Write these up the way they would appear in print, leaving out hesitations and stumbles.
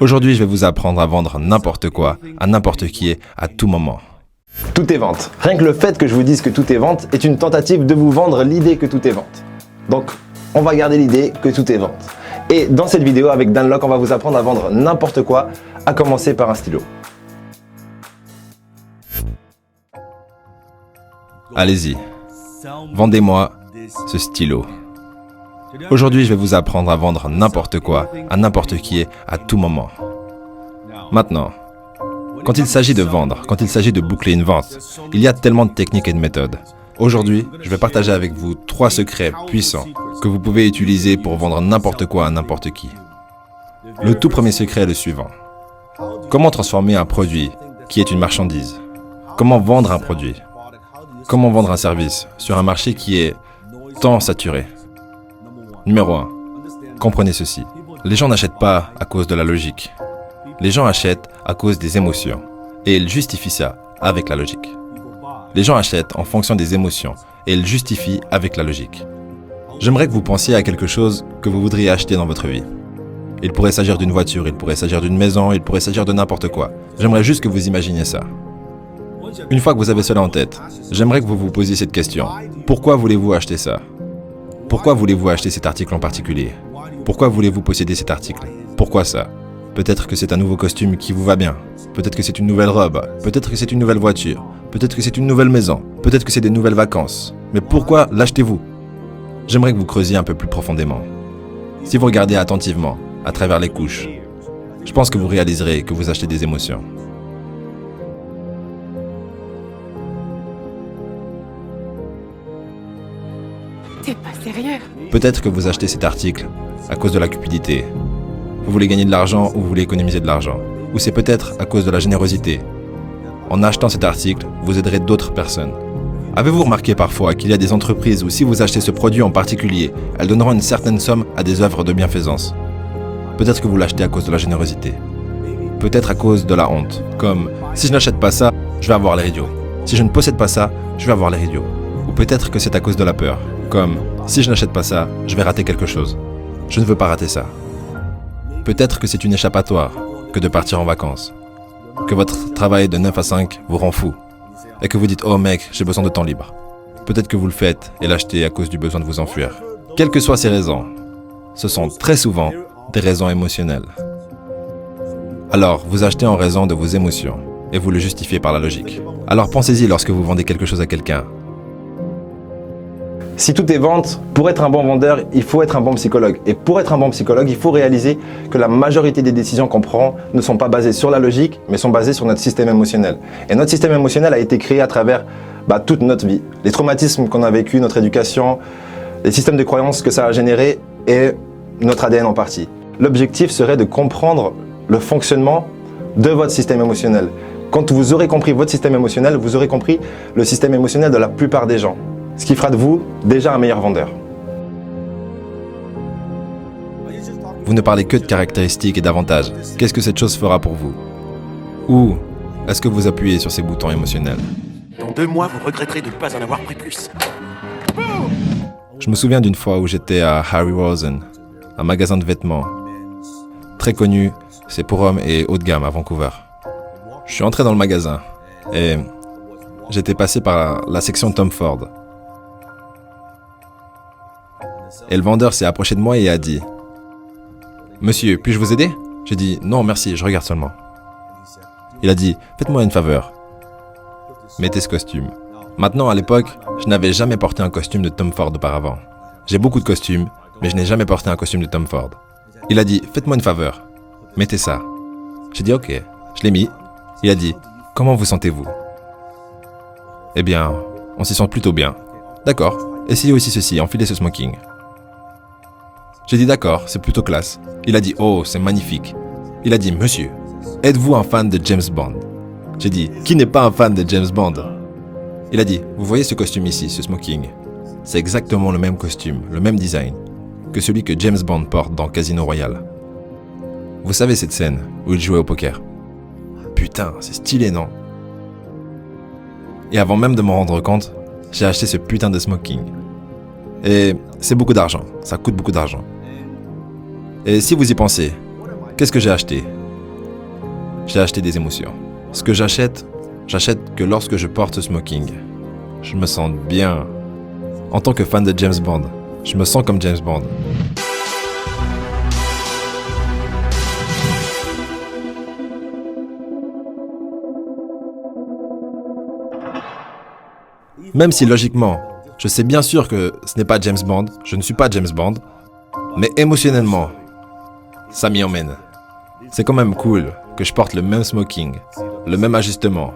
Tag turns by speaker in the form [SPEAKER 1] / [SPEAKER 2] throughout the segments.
[SPEAKER 1] Aujourd'hui, je vais vous apprendre à vendre n'importe quoi, à n'importe qui, à tout moment.
[SPEAKER 2] Tout est vente. Rien que le fait que je vous dise que tout est vente est une tentative de vous vendre l'idée que tout est vente. Donc, on va garder l'idée que tout est vente. Et dans cette vidéo, avec Dan Lok, on va vous apprendre à vendre n'importe quoi, à commencer par un stylo.
[SPEAKER 1] Allez-y, vendez-moi ce stylo. Aujourd'hui, je vais vous apprendre à vendre n'importe quoi, à n'importe qui, à tout moment. Maintenant, quand il s'agit de vendre, quand il s'agit de boucler une vente, il y a tellement de techniques et de méthodes. Aujourd'hui, je vais partager avec vous 3 secrets puissants que vous pouvez utiliser pour vendre n'importe quoi à n'importe qui. Le tout premier secret est le suivant. Comment transformer un produit qui est une marchandise? Comment vendre un produit? Comment vendre un service sur un marché qui est tant saturé? Numéro 1. Comprenez ceci. Les gens n'achètent pas à cause de la logique. Les gens achètent à cause des émotions. Et ils justifient ça avec la logique. Les gens achètent en fonction des émotions et ils justifient avec la logique. J'aimerais que vous pensiez à quelque chose que vous voudriez acheter dans votre vie. Il pourrait s'agir d'une voiture, il pourrait s'agir d'une maison, il pourrait s'agir de n'importe quoi. J'aimerais juste que vous imaginiez ça. Une fois que vous avez cela en tête, j'aimerais que vous vous posiez cette question. Pourquoi voulez-vous acheter ça? Pourquoi voulez-vous acheter cet article en particulier? Pourquoi voulez-vous posséder cet article? Pourquoi ça? Peut-être que c'est un nouveau costume qui vous va bien. Peut-être que c'est une nouvelle robe. Peut-être que c'est une nouvelle voiture. Peut-être que c'est une nouvelle maison. Peut-être que c'est des nouvelles vacances. Mais pourquoi l'achetez-vous? J'aimerais que vous creusiez un peu plus profondément. Si vous regardez attentivement, à travers les couches, je pense que vous réaliserez que vous achetez des émotions.
[SPEAKER 3] T'es pas sérieux?
[SPEAKER 1] Peut-être que vous achetez cet article à cause de la cupidité. Vous voulez gagner de l'argent ou vous voulez économiser de l'argent. Ou c'est peut-être à cause de la générosité. En achetant cet article, vous aiderez d'autres personnes. Avez-vous remarqué parfois qu'il y a des entreprises où si vous achetez ce produit en particulier, elles donneront une certaine somme à des œuvres de bienfaisance? Peut-être que vous l'achetez à cause de la générosité. Peut-être à cause de la honte. Comme, si je n'achète pas ça, je vais avoir l'air idiot. Si je ne possède pas ça, je vais avoir l'air idiot. Ou peut-être que c'est à cause de la peur. Comme, si je n'achète pas ça, je vais rater quelque chose. Je ne veux pas rater ça. Peut-être que c'est une échappatoire que de partir en vacances. Que votre travail de 9 à 5 vous rend fou. Et que vous dites, oh mec, j'ai besoin de temps libre. Peut-être que vous le faites et l'achetez à cause du besoin de vous enfuir. Quelles que soient ces raisons, ce sont très souvent des raisons émotionnelles. Alors, vous achetez en raison de vos émotions et vous le justifiez par la logique. Alors pensez-y lorsque vous vendez quelque chose à quelqu'un.
[SPEAKER 2] Si tout est vente, pour être un bon vendeur, il faut être un bon psychologue. Et pour être un bon psychologue, il faut réaliser que la majorité des décisions qu'on prend ne sont pas basées sur la logique, mais sont basées sur notre système émotionnel. Et notre système émotionnel a été créé à travers toute notre vie. Les traumatismes qu'on a vécus, notre éducation, les systèmes de croyances que ça a généré et notre ADN en partie. L'objectif serait de comprendre le fonctionnement de votre système émotionnel. Quand vous aurez compris votre système émotionnel, vous aurez compris le système émotionnel de la plupart des gens. Ce qui fera de vous déjà un meilleur vendeur.
[SPEAKER 1] Vous ne parlez que de caractéristiques et d'avantages. Qu'est-ce que cette chose fera pour vous? Ou est-ce que vous appuyez sur ces boutons émotionnels?
[SPEAKER 4] Dans 2 mois, vous regretterez de ne pas en avoir pris plus.
[SPEAKER 1] Je me souviens d'une fois où j'étais à Harry Rosen, un magasin de vêtements. Très connu, c'est pour hommes et haut de gamme à Vancouver. Je suis entré dans le magasin et j'étais passé par la section Tom Ford. Et le vendeur s'est approché de moi et a dit « Monsieur, puis-je vous aider ?» J'ai dit « Non, merci, je regarde seulement. » Il a dit « Faites-moi une faveur. Mettez ce costume. » Maintenant, à l'époque, je n'avais jamais porté un costume de Tom Ford auparavant. J'ai beaucoup de costumes, mais je n'ai jamais porté un costume de Tom Ford. Il a dit « Faites-moi une faveur. Mettez ça. » J'ai dit « Ok. » Je l'ai mis. Il a dit « Comment vous sentez-vous ?» Eh bien, on s'y sent plutôt bien. D'accord. Essayez aussi ceci, enfilez ce smoking. J'ai dit d'accord, c'est plutôt classe. Il a dit oh, c'est magnifique. Il a dit monsieur, êtes-vous un fan de James Bond? J'ai dit qui n'est pas un fan de James Bond? Il a dit vous voyez ce costume ici, ce smoking? C'est exactement le même costume, le même design que celui que James Bond porte dans Casino Royale. Vous savez cette scène où il jouait au poker? Putain, c'est stylé, non? Et avant même de m'en rendre compte, j'ai acheté ce putain de smoking. Et c'est beaucoup d'argent, ça coûte beaucoup d'argent. Et si vous y pensez, Qu'est-ce que j'ai acheté? J'ai acheté des émotions. Ce que j'achète que lorsque je porte ce smoking, je me sens bien. En tant que fan de James Bond, je me sens comme James Bond. Même si logiquement, je sais bien sûr que ce n'est pas James Bond, je ne suis pas James Bond, mais émotionnellement, ça m'y emmène. C'est quand même cool que je porte le même smoking, le même ajustement,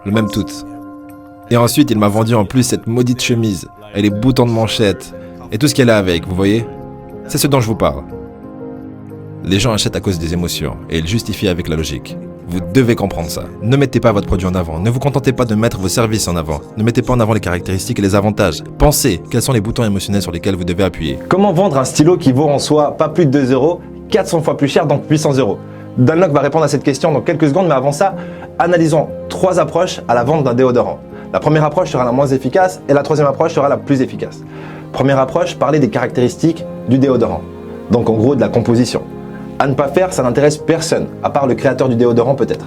[SPEAKER 1] le même tout. Et ensuite, il m'a vendu en plus cette maudite chemise, et les boutons de manchette, et tout ce qu'elle a avec, vous voyez? C'est ce dont je vous parle. Les gens achètent à cause des émotions, et ils justifient avec la logique. Vous devez comprendre ça. Ne mettez pas votre produit en avant. Ne vous contentez pas de mettre vos services en avant. Ne mettez pas en avant les caractéristiques et les avantages. Pensez quels sont les boutons émotionnels sur lesquels vous devez appuyer.
[SPEAKER 2] Comment vendre un stylo qui vaut en soi pas plus de 2 euros, 400 fois plus cher, donc 800 euros? Dunlop va répondre à cette question dans quelques secondes, mais avant ça, analysons 3 approches à la vente d'un déodorant. La première approche sera la moins efficace et la troisième approche sera la plus efficace. Première approche, parler des caractéristiques du déodorant. Donc en gros de la composition. À ne pas faire, ça n'intéresse personne, à part le créateur du déodorant peut-être.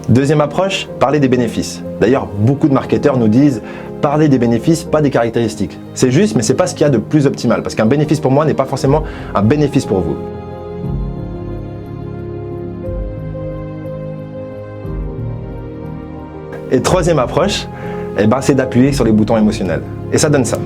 [SPEAKER 2] Deuxième approche, parler des bénéfices. D'ailleurs, beaucoup de marketeurs nous disent parler des bénéfices, pas des caractéristiques. C'est juste, mais c'est pas ce qu'il y a de plus optimal, parce qu'un bénéfice pour moi n'est pas forcément un bénéfice pour vous. Et troisième approche, c'est d'appuyer sur les boutons émotionnels. Et ça donne ça.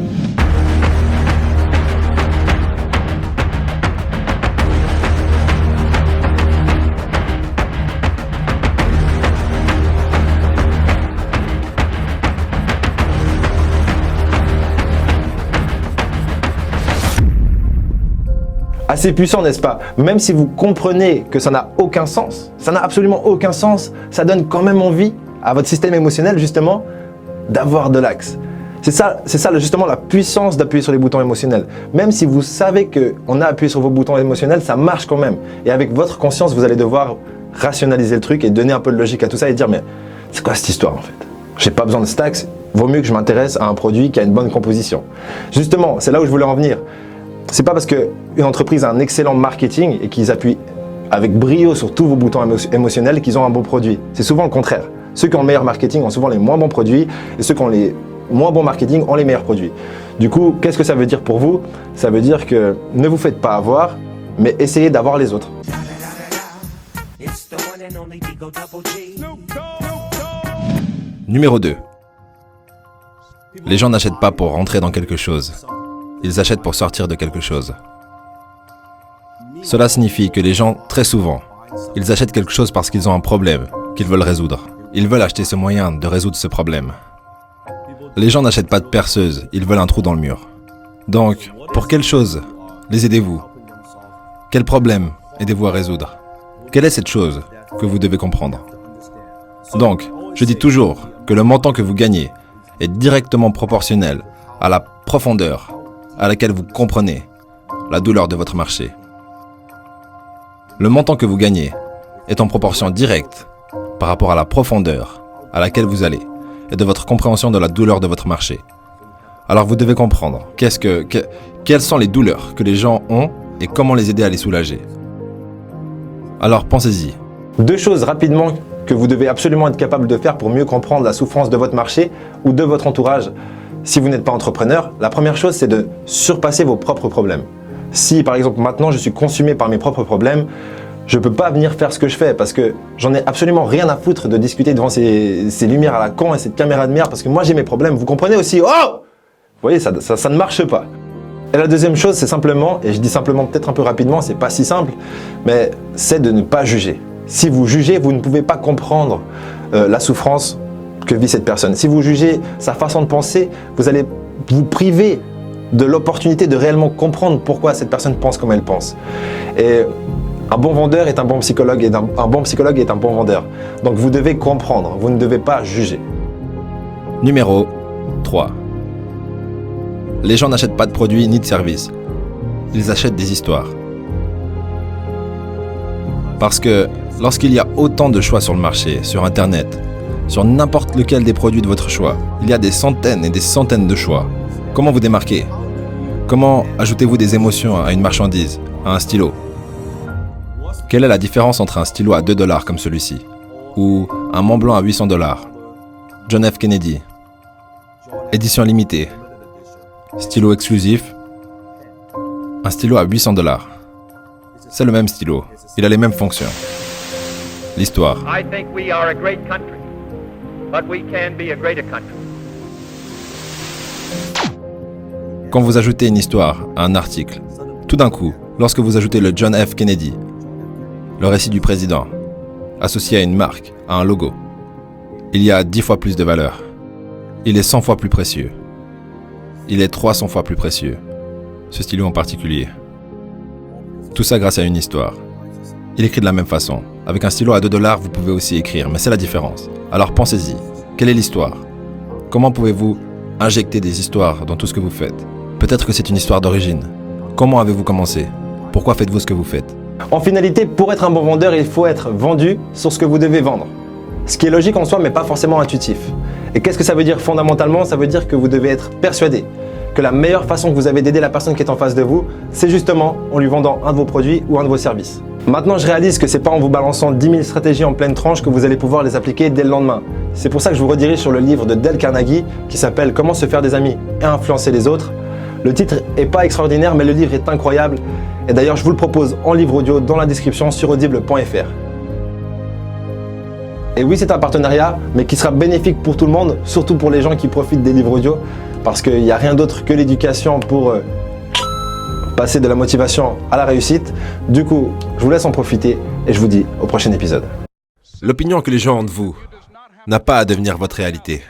[SPEAKER 2] Assez puissant, n'est-ce pas? Même si vous comprenez que ça n'a aucun sens, ça n'a absolument aucun sens, ça donne quand même envie à votre système émotionnel justement d'avoir de l'axe. C'est ça justement la puissance d'appuyer sur les boutons émotionnels. Même si vous savez qu'on a appuyé sur vos boutons émotionnels, ça marche quand même. Et avec votre conscience, vous allez devoir rationaliser le truc et donner un peu de logique à tout ça et dire mais c'est quoi cette histoire en fait? J'ai pas besoin de stacks, vaut mieux que je m'intéresse à un produit qui a une bonne composition. Justement, c'est là où je voulais en venir. C'est pas parce qu'une entreprise a un excellent marketing et qu'ils appuient avec brio sur tous vos boutons émotionnels qu'ils ont un bon produit. C'est souvent le contraire. Ceux qui ont le meilleur marketing ont souvent les moins bons produits et ceux qui ont les moins bons marketing ont les meilleurs produits. Du coup, qu'est-ce que ça veut dire pour vous? Ça veut dire que ne vous faites pas avoir, mais essayez d'avoir les autres.
[SPEAKER 1] Numéro 2. Les gens n'achètent pas pour rentrer dans quelque chose. Ils achètent pour sortir de quelque chose. Cela signifie que les gens, très souvent, ils achètent quelque chose parce qu'ils ont un problème qu'ils veulent résoudre. Ils veulent acheter ce moyen de résoudre ce problème. Les gens n'achètent pas de perceuse, ils veulent un trou dans le mur. Donc, pour quelle chose les aidez-vous? Quel problème aidez-vous à résoudre? Quelle est cette chose que vous devez comprendre? Donc, je dis toujours que le montant que vous gagnez est directement proportionnel à la profondeur à laquelle vous comprenez la douleur de votre marché. Le montant que vous gagnez est en proportion directe par rapport à la profondeur à laquelle vous allez et de votre compréhension de la douleur de votre marché. Alors vous devez comprendre quelles sont les douleurs que les gens ont et comment les aider à les soulager. Alors pensez-y.
[SPEAKER 2] 2 choses rapidement que vous devez absolument être capable de faire pour mieux comprendre la souffrance de votre marché ou de votre entourage. Si vous n'êtes pas entrepreneur, la première chose, c'est de surpasser vos propres problèmes. Si, par exemple, maintenant, je suis consumé par mes propres problèmes, je ne peux pas venir faire ce que je fais parce que j'en ai absolument rien à foutre de discuter devant ces lumières à la con et cette caméra de merde parce que moi, j'ai mes problèmes. Vous comprenez aussi? Oh! Vous voyez, ça ne marche pas. Et la deuxième chose, c'est simplement, et je dis simplement peut-être un peu rapidement, c'est pas si simple, mais c'est de ne pas juger. Si vous jugez, vous ne pouvez pas comprendre la souffrance que vit cette personne. Si vous jugez sa façon de penser, vous allez vous priver de l'opportunité de réellement comprendre pourquoi cette personne pense comme elle pense. Et un bon vendeur est un bon psychologue et un bon psychologue est un bon vendeur. Donc vous devez comprendre, vous ne devez pas juger.
[SPEAKER 1] Numéro 3. Les gens n'achètent pas de produits ni de services. Ils achètent des histoires. Parce que lorsqu'il y a autant de choix sur le marché, sur Internet, sur n'importe lequel des produits de votre choix, il y a des centaines et des centaines de choix. Comment vous démarquez? Comment ajoutez-vous des émotions à une marchandise, à un stylo? Quelle est la différence entre un stylo à 2 $ comme celui-ci ou un Mont Blanc à 800 $? John F. Kennedy. Édition limitée. Stylo exclusif. Un stylo à 800 $. C'est le même stylo. Il a les mêmes fonctions. L'histoire.
[SPEAKER 5] I think we are a great country, but we can be a greater country.
[SPEAKER 1] Quand vous ajoutez une histoire à un article, tout d'un coup, lorsque vous ajoutez le John F. Kennedy, le récit du président, associé à une marque, à un logo, il y a 10 fois plus de valeur. Il est 100 fois plus précieux. Il est 300 fois plus précieux. Ce stylo en particulier. Tout ça grâce à une histoire. Il écrit de la même façon. Avec un stylo à 2 $, vous pouvez aussi écrire, mais c'est la différence. Alors pensez-y. Quelle est l'histoire? Comment pouvez-vous injecter des histoires dans tout ce que vous faites? Peut-être que c'est une histoire d'origine. Comment avez-vous commencé? Pourquoi faites-vous ce que vous faites?
[SPEAKER 2] En finalité, pour être un bon vendeur, il faut être vendu sur ce que vous devez vendre. Ce qui est logique en soi, mais pas forcément intuitif. Et qu'est-ce que ça veut dire fondamentalement? Ça veut dire que vous devez être persuadé que la meilleure façon que vous avez d'aider la personne qui est en face de vous, c'est justement en lui vendant un de vos produits ou un de vos services. Maintenant, je réalise que c'est pas en vous balançant 10 000 stratégies en pleine tranche que vous allez pouvoir les appliquer dès le lendemain. C'est pour ça que je vous redirige sur le livre de Dale Carnegie qui s'appelle « Comment se faire des amis et influencer les autres ». Le titre est pas extraordinaire, mais le livre est incroyable. Et d'ailleurs, je vous le propose en livre audio dans la description sur audible.fr. Et oui, c'est un partenariat, mais qui sera bénéfique pour tout le monde, surtout pour les gens qui profitent des livres audio, parce qu'il n'y a rien d'autre que l'éducation pour passer de la motivation à la réussite. Du coup, je vous laisse en profiter et je vous dis au prochain épisode.
[SPEAKER 1] L'opinion que les gens ont de vous n'a pas à devenir votre réalité.